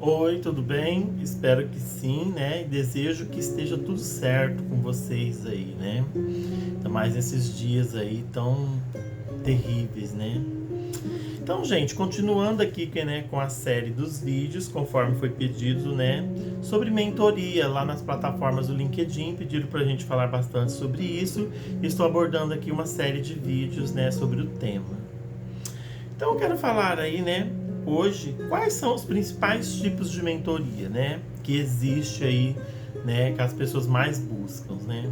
Oi, tudo bem? Espero que sim, né? E desejo que esteja tudo certo com vocês aí, né? Ainda mais nesses dias aí tão terríveis, né? Então, gente, continuando aqui, né, com a série dos vídeos, conforme foi pedido, né, sobre mentoria lá nas plataformas do LinkedIn, pediram pra gente falar bastante sobre isso. E estou abordando aqui uma série de vídeos, né, sobre o tema. Então eu quero falar aí, né, hoje, quais são os principais tipos de mentoria, né, que existe aí, né, que as pessoas mais buscam, né.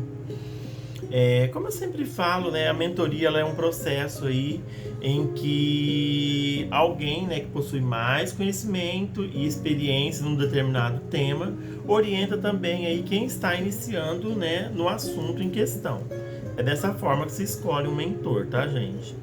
Como eu sempre falo, né, a mentoria ela é um processo aí em que alguém, né, que possui mais conhecimento e experiência num determinado tema, orienta também aí quem está iniciando, né, no assunto em questão. É dessa forma que se escolhe um mentor, tá, gente?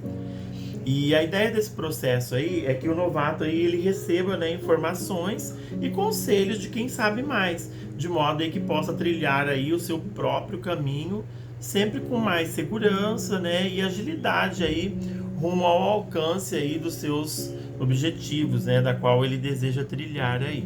E a ideia desse processo aí é que o novato aí ele receba, né, informações e conselhos de quem sabe mais, de modo aí que possa trilhar aí o seu próprio caminho, sempre com mais segurança, né, e agilidade aí rumo ao alcance aí dos seus objetivos, né, da qual ele deseja trilhar aí.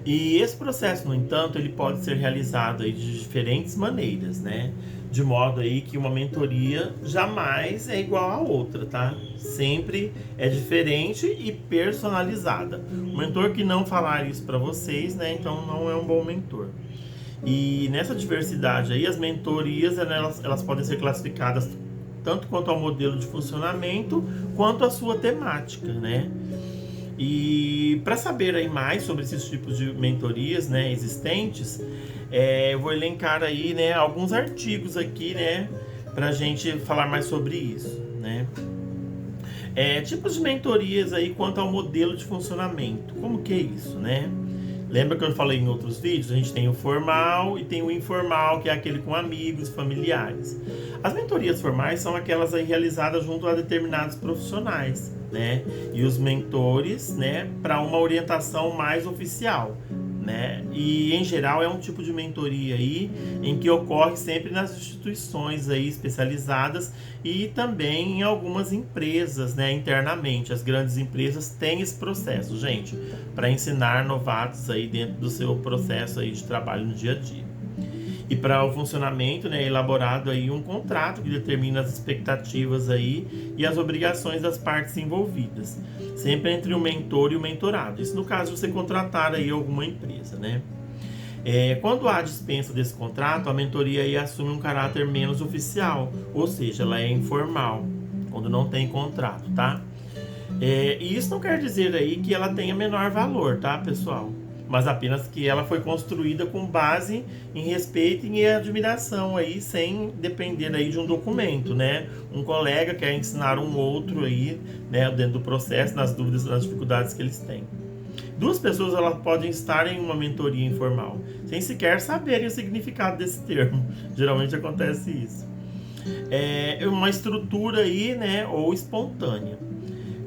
E esse processo, no entanto, ele pode ser realizado aí de diferentes maneiras, né? De modo aí que uma mentoria jamais é igual à outra, tá? Sempre é diferente e personalizada. O mentor que não falar isso para vocês, né? Então não é um bom mentor. E nessa diversidade aí, as mentorias elas podem ser classificadas tanto quanto ao modelo de funcionamento quanto à sua temática, né? E para saber aí mais sobre esses tipos de mentorias, né, existentes, eu vou elencar aí, né, alguns artigos aqui, né, para a gente falar mais sobre isso, né. Tipos de mentorias aí quanto ao modelo de funcionamento. Como que é isso, né? Lembra que eu falei em outros vídeos? A gente tem o formal e tem o informal, que é aquele com amigos, familiares. As mentorias formais são aquelas aí realizadas junto a determinados profissionais, né? E os mentores, né, para uma orientação mais oficial, né? E em geral é um tipo de mentoria aí em que ocorre sempre nas instituições aí especializadas e também em algumas empresas, né, internamente. As grandes empresas têm esse processo, gente, para ensinar novatos aí dentro do seu processo aí de trabalho no dia a dia. E para o funcionamento, né, é elaborado aí um contrato que determina as expectativas aí e as obrigações das partes envolvidas, sempre entre o mentor e o mentorado. Isso no caso de você contratar aí alguma empresa, né? Quando há dispensa desse contrato, a mentoria aí assume um caráter menos oficial, ou seja, ela é informal, quando não tem contrato, tá? E isso não quer dizer aí que ela tenha menor valor, tá, pessoal? Mas apenas que ela foi construída com base em respeito e admiração aí, sem depender aí de um documento, né? Um colega quer ensinar um outro aí, né, dentro do processo, nas dúvidas, nas dificuldades que eles têm. Duas pessoas elas podem estar em uma mentoria informal, sem sequer saberem o significado desse termo. Geralmente acontece isso. É uma estrutura aí, né, ou espontânea.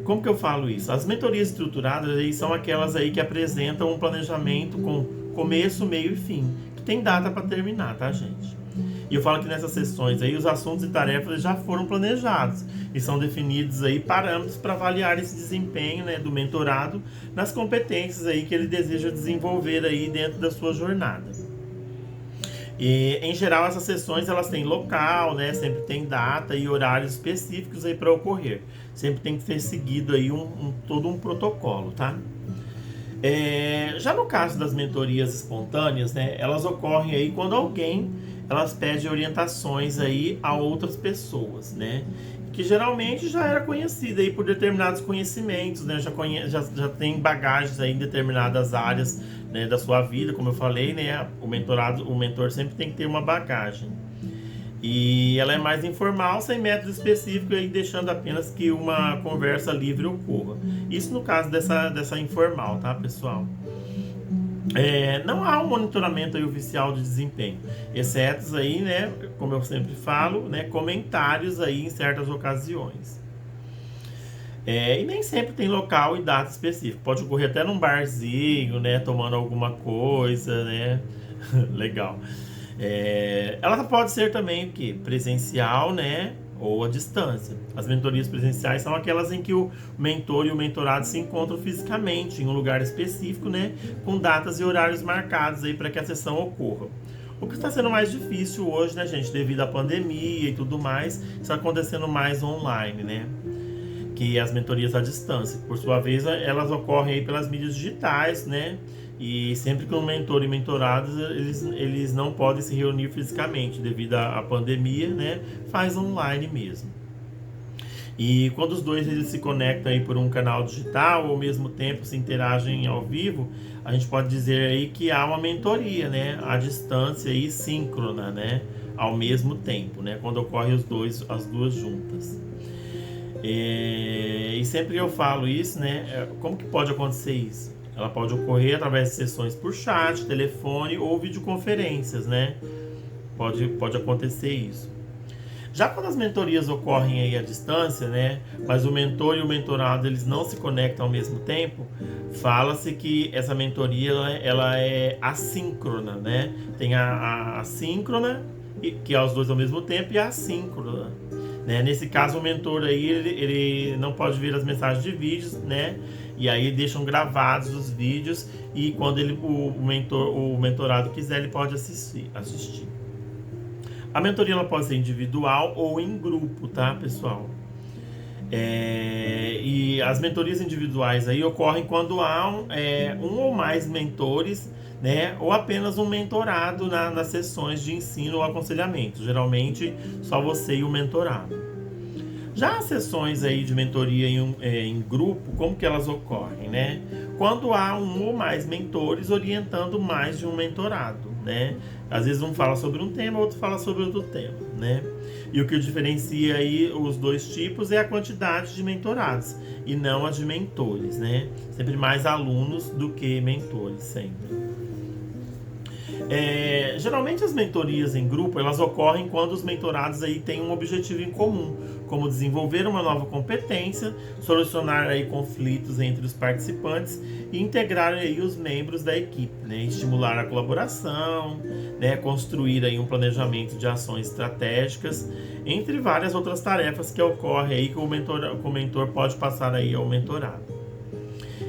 Como que eu falo isso? As mentorias estruturadas aí são aquelas aí que apresentam um planejamento com começo, meio e fim, que tem data para terminar, tá, gente? E eu falo que nessas sessões aí os assuntos e tarefas já foram planejados e são definidos aí parâmetros para avaliar esse desempenho, né, do mentorado nas competências aí que ele deseja desenvolver aí dentro da sua jornada. E em geral essas sessões elas têm local, né? Sempre tem data e horários específicos aí para ocorrer. Sempre tem que ser seguido aí todo um protocolo, tá? Já no caso das mentorias espontâneas, né? Elas ocorrem aí quando alguém elas pede orientações aí a outras pessoas, né? Que geralmente já era conhecida aí por determinados conhecimentos, né? Já tem bagagens aí em determinadas áreas, né, da sua vida, como eu falei, né? O mentor sempre tem que ter uma bagagem. E ela é mais informal, sem método específico e deixando apenas que uma conversa livre ocorra. Isso no caso dessa informal, tá, pessoal? Não há um monitoramento aí oficial de desempenho, exceto aí, né, como eu sempre falo, né, comentários aí em certas ocasiões. E nem sempre tem local e data específico. Pode ocorrer até num barzinho, né, tomando alguma coisa, né, legal. Ela pode ser também o que presencial, né, ou à distância. As mentorias presenciais são aquelas em que o mentor e o mentorado se encontram fisicamente em um lugar específico, né, com datas e horários marcados aí para que a sessão ocorra. O que está sendo mais difícil hoje, né, gente, devido à pandemia e tudo mais, está acontecendo mais online, né? Que as mentorias à distância. Por sua vez, elas ocorrem aí pelas mídias digitais, né? E sempre que um mentor e mentorados, eles não podem se reunir fisicamente devido à pandemia, né? Faz online mesmo. E quando os dois eles se conectam aí por um canal digital ou ao mesmo tempo se interagem ao vivo, a gente pode dizer aí que há uma mentoria, né? À distância e síncrona, né? Ao mesmo tempo, né? Quando ocorre as duas juntas. E sempre eu falo isso, né? Como que pode acontecer isso? Ela pode ocorrer através de sessões por chat, telefone ou videoconferências, né? Pode acontecer isso. Já quando as mentorias ocorrem aí à distância, né? Mas o mentor e o mentorado eles não se conectam ao mesmo tempo, fala-se que essa mentoria ela é assíncrona, né? Tem a síncrona, que é os dois ao mesmo tempo, e a assíncrona. Né? Nesse caso, o mentor aí, ele não pode ver as mensagens de vídeos, né? E aí deixam gravados os vídeos e quando o mentorado quiser, ele pode assistir. A mentoria ela pode ser individual ou em grupo, tá, pessoal? E as mentorias individuais aí ocorrem quando há um ou mais mentores, né, ou apenas um mentorado nas sessões de ensino ou aconselhamento. Geralmente, só você e o mentorado. Já as sessões aí de mentoria em grupo, como que elas ocorrem, né? Quando há um ou mais mentores orientando mais de um mentorado, né? Às vezes um fala sobre um tema, outro fala sobre outro tema, né? E o que diferencia aí os dois tipos é a quantidade de mentorados e não a de mentores, né? Sempre mais alunos do que mentores, sempre. Geralmente as mentorias em grupo elas ocorrem quando os mentorados aí têm um objetivo em comum, como desenvolver uma nova competência, solucionar aí conflitos entre os participantes e integrar aí os membros da equipe, né? Estimular a colaboração, né? Construir aí um planejamento de ações estratégicas, entre várias outras tarefas que ocorrem aí que o mentor pode passar aí ao mentorado.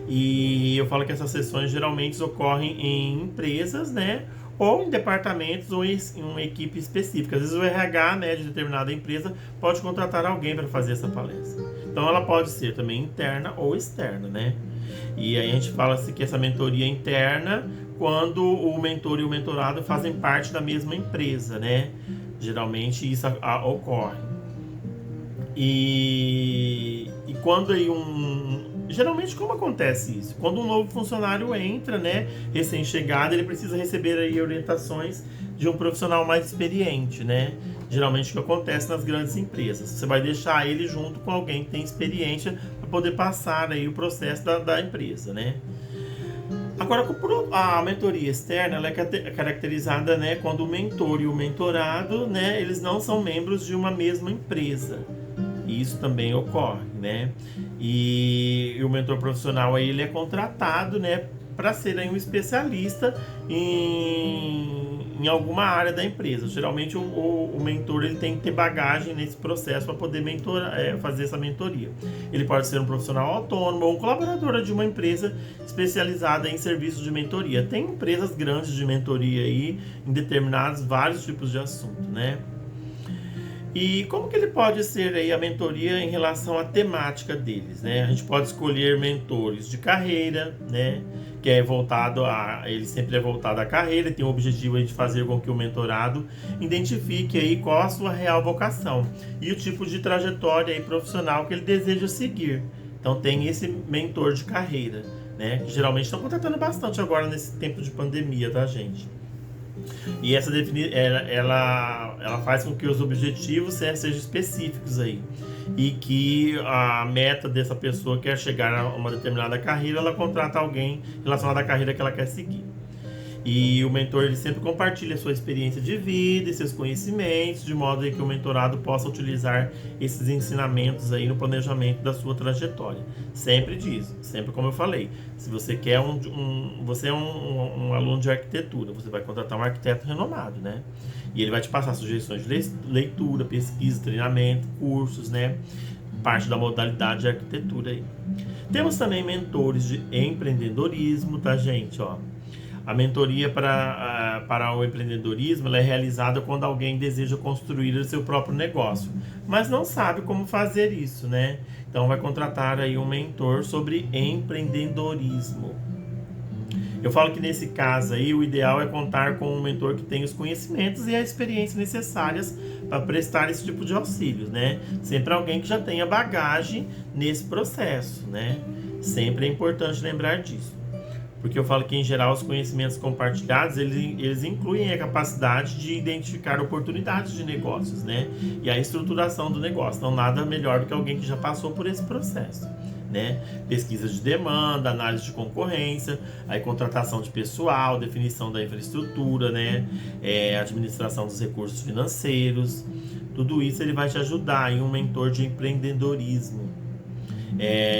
E eu falo que essas sessões geralmente ocorrem em empresas, né? Ou em departamentos ou em uma equipe específica. Às vezes o RH, né, de determinada empresa pode contratar alguém para fazer essa palestra. Então ela pode ser também interna ou externa, né? E aí a gente fala assim que essa mentoria interna quando o mentor e o mentorado fazem parte da mesma empresa, né? Geralmente isso ocorre. E quando aí geralmente como acontece isso? Quando um novo funcionário entra, né, recém-chegado, ele precisa receber aí orientações de um profissional mais experiente, né? Geralmente o que acontece nas grandes empresas. Você vai deixar ele junto com alguém que tem experiência para poder passar aí o processo da empresa, né? Agora, a mentoria externa ela é caracterizada, né, quando o mentor e o mentorado, né, eles não são membros de uma mesma empresa. Isso também ocorre, né? E o mentor profissional aí, ele é contratado, né, para ser aí um especialista em alguma área da empresa. Geralmente o mentor ele tem que ter bagagem nesse processo para poder fazer essa mentoria. Ele pode ser um profissional autônomo ou um colaborador de uma empresa especializada em serviços de mentoria. Tem empresas grandes de mentoria aí em determinados vários tipos de assunto, né? E como que ele pode ser aí a mentoria em relação à temática deles, né? A gente pode escolher mentores de carreira, né? Que é ele sempre é voltado à carreira, tem o objetivo aí de fazer com que o mentorado identifique aí qual a sua real vocação e o tipo de trajetória aí profissional que ele deseja seguir. Então tem esse mentor de carreira, né? Que geralmente estão contratando bastante agora nesse tempo de pandemia, tá, gente? E essa ela faz com que os objetivos sejam específicos aí. E que a meta dessa pessoa quer chegar a uma determinada carreira, ela contrata alguém relacionado à carreira que ela quer seguir. E o mentor ele sempre compartilha a sua experiência de vida e seus conhecimentos, de modo que o mentorado possa utilizar esses ensinamentos aí no planejamento da sua trajetória. Sempre diz, sempre como eu falei, se você quer você é um aluno de arquitetura, você vai contratar um arquiteto renomado, né? E ele vai te passar sugestões de leitura, pesquisa, treinamento, cursos, né? Parte da modalidade de arquitetura aí. Temos também mentores de empreendedorismo, tá, gente? Ó, a mentoria para o empreendedorismo ela é realizada quando alguém deseja construir o seu próprio negócio, mas não sabe como fazer isso, né? Então vai contratar aí um mentor sobre empreendedorismo. Eu falo que nesse caso aí o ideal é contar com um mentor que tenha os conhecimentos e a experiência necessárias para prestar esse tipo de auxílios, né? Sempre alguém que já tenha bagagem nesse processo, né? Sempre é importante lembrar disso. Porque eu falo que, em geral, os conhecimentos compartilhados, eles incluem a capacidade de identificar oportunidades de negócios, né? E a estruturação do negócio. Então, nada melhor do que alguém que já passou por esse processo, né? Pesquisa de demanda, análise de concorrência, aí contratação de pessoal, definição da infraestrutura, né? Administração dos recursos financeiros. Tudo isso ele vai te ajudar em um mentor de empreendedorismo.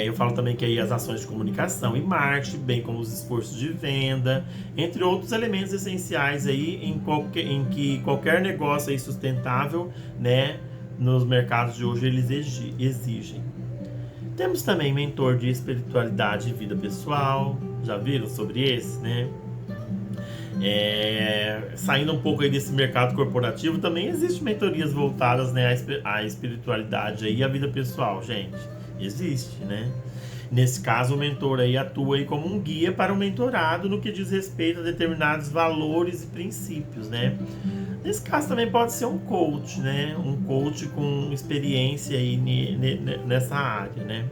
Eu falo também que aí as ações de comunicação e marketing, bem como os esforços de venda, entre outros elementos essenciais aí em que qualquer negócio aí sustentável, né, nos mercados de hoje eles exigem. Temos também mentor de espiritualidade e vida pessoal, já viram sobre esse, né? Saindo um pouco aí desse mercado corporativo, também existem mentorias voltadas, né, à espiritualidade aí, e à vida pessoal, gente. Existe, né? Nesse caso, o mentor aí atua aí como um guia para o mentorado no que diz respeito a determinados valores e princípios, né? Nesse caso também pode ser um coach, né? Um coach com experiência aí nessa área, né?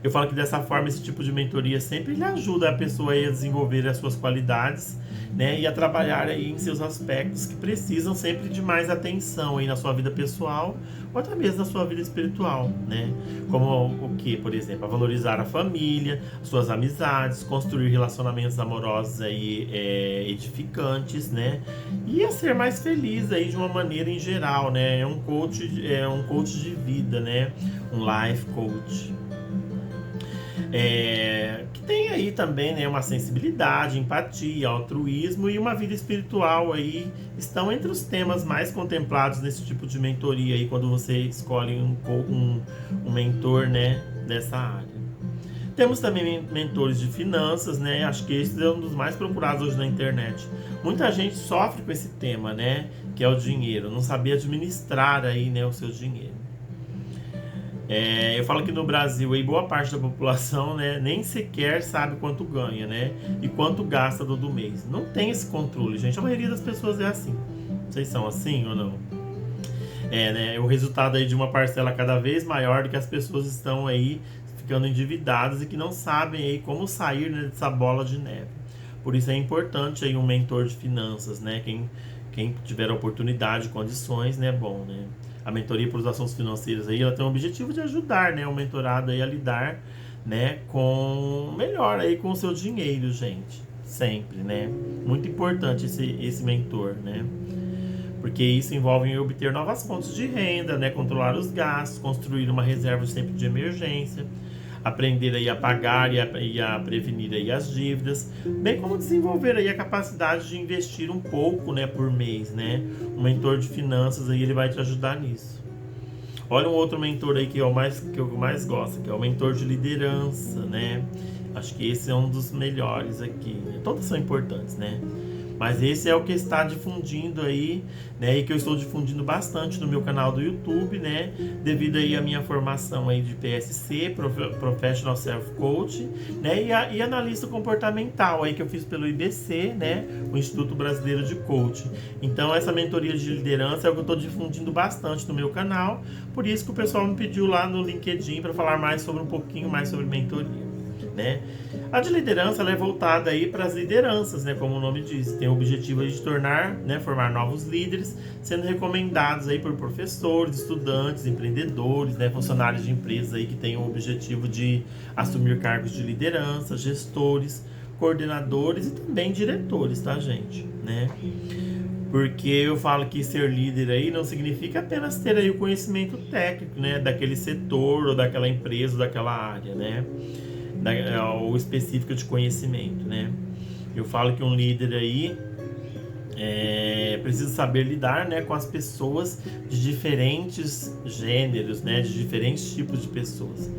Eu falo que dessa forma esse tipo de mentoria sempre ele ajuda a pessoa aí a desenvolver as suas qualidades, né, e a trabalhar aí em seus aspectos que precisam sempre de mais atenção aí na sua vida pessoal ou até mesmo na sua vida espiritual, né? Como o que, por exemplo, a valorizar a família, suas amizades, construir relacionamentos amorosos aí edificantes, né? E a ser mais feliz aí de uma maneira em geral, né? É um coach de vida, né? Um life coach. Que tem aí também, né, uma sensibilidade, empatia, altruísmo e uma vida espiritual aí estão entre os temas mais contemplados nesse tipo de mentoria aí quando você escolhe um mentor, né, nessa área. Temos também mentores de finanças, né? Acho que esse é um dos mais procurados hoje na internet. Muita gente sofre com esse tema, né? Que é o dinheiro, não sabia administrar aí, né, o seu dinheiro. Eu falo que no Brasil aí, boa parte da população, né, nem sequer sabe quanto ganha, né, e quanto gasta todo mês. Não tem esse controle, gente. A maioria das pessoas é assim. Vocês são assim ou não? Né, o resultado aí de uma parcela cada vez maior de que as pessoas estão aí ficando endividadas e que não sabem aí como sair, né, dessa bola de neve. Por isso é importante aí um mentor de finanças, né? Quem tiver oportunidade, condições, né, bom, né? A mentoria para os assuntos financeiros aí, ela tem o objetivo de ajudar, né, o mentorado aí a lidar, né, com melhor aí com o seu dinheiro, gente. Sempre, né? Muito importante esse mentor, né? Porque isso envolve obter novas fontes de renda, né, controlar os gastos, construir uma reserva sempre de emergência, aprender aí a pagar e a prevenir aí as dívidas, bem como desenvolver aí a capacidade de investir um pouco, né, por mês, né? Um mentor de finanças aí ele vai te ajudar nisso. Olha um outro mentor aí que eu mais gosto, que é o mentor de liderança, né? Acho que esse é um dos melhores aqui, né? Todos são importantes, né? Mas esse é o que está difundindo aí, né? E que eu estou difundindo bastante no meu canal do YouTube, né? Devido aí à minha formação aí de PSC, Professional Self Coach, né? E analista comportamental aí que eu fiz pelo IBC, né? O Instituto Brasileiro de Coaching. Então essa mentoria de liderança é o que eu estou difundindo bastante no meu canal. Por isso que o pessoal me pediu lá no LinkedIn para falar um pouquinho mais sobre mentoria, né? A de liderança ela é voltada aí para as lideranças, né? Como o nome diz, tem o objetivo aí de tornar, né, formar novos líderes, sendo recomendados aí por professores, estudantes, empreendedores, né, funcionários de empresas aí que têm o objetivo de assumir cargos de liderança, gestores, coordenadores e também diretores, tá, gente? Né? Porque eu falo que ser líder aí não significa apenas ter aí o conhecimento técnico, né, daquele setor ou daquela empresa ou daquela área, né, ou específico de conhecimento, né. Eu falo que um líder aí precisa saber lidar, né, com as pessoas de diferentes gêneros, né, de diferentes tipos de pessoas.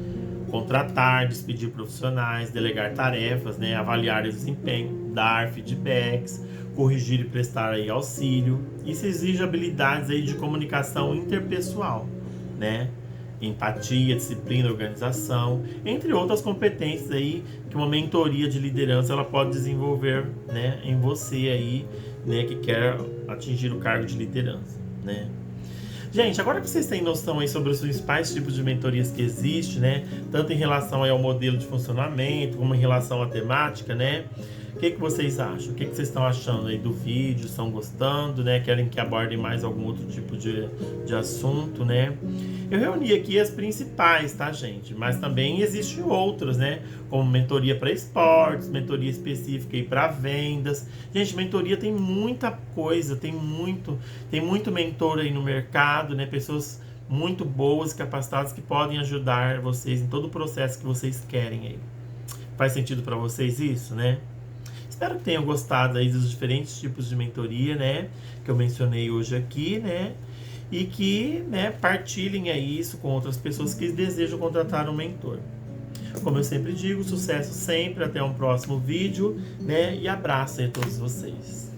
Contratar, despedir profissionais, delegar tarefas, né, avaliar o desempenho, dar feedbacks, corrigir e prestar aí auxílio. Isso exige habilidades aí de comunicação interpessoal, né? Empatia, disciplina, organização, entre outras competências aí que uma mentoria de liderança ela pode desenvolver, né, em você aí, né, que quer atingir o cargo de liderança, né? Gente, agora que vocês têm noção aí sobre os principais tipos de mentorias que existem, né? Tanto em relação aí ao modelo de funcionamento, como em relação à temática, né? O que vocês acham? O que vocês estão achando aí do vídeo? Estão gostando, né? Querem que aborde mais algum outro tipo de assunto, né? Eu reuni aqui as principais, tá, gente? Mas também existem outras, né? Como mentoria para esportes, mentoria específica aí para vendas. Gente, mentoria tem muita coisa, tem muito mentor aí no mercado, né? Pessoas muito boas, capacitadas que podem ajudar vocês em todo o processo que vocês querem aí. Faz sentido para vocês isso, né? Espero que tenham gostado aí dos diferentes tipos de mentoria, né? Que eu mencionei hoje aqui, né? E que, né, partilhem aí isso com outras pessoas que desejam contratar um mentor. Como eu sempre digo, sucesso sempre, até um próximo vídeo, né? E abraço aí a todos vocês.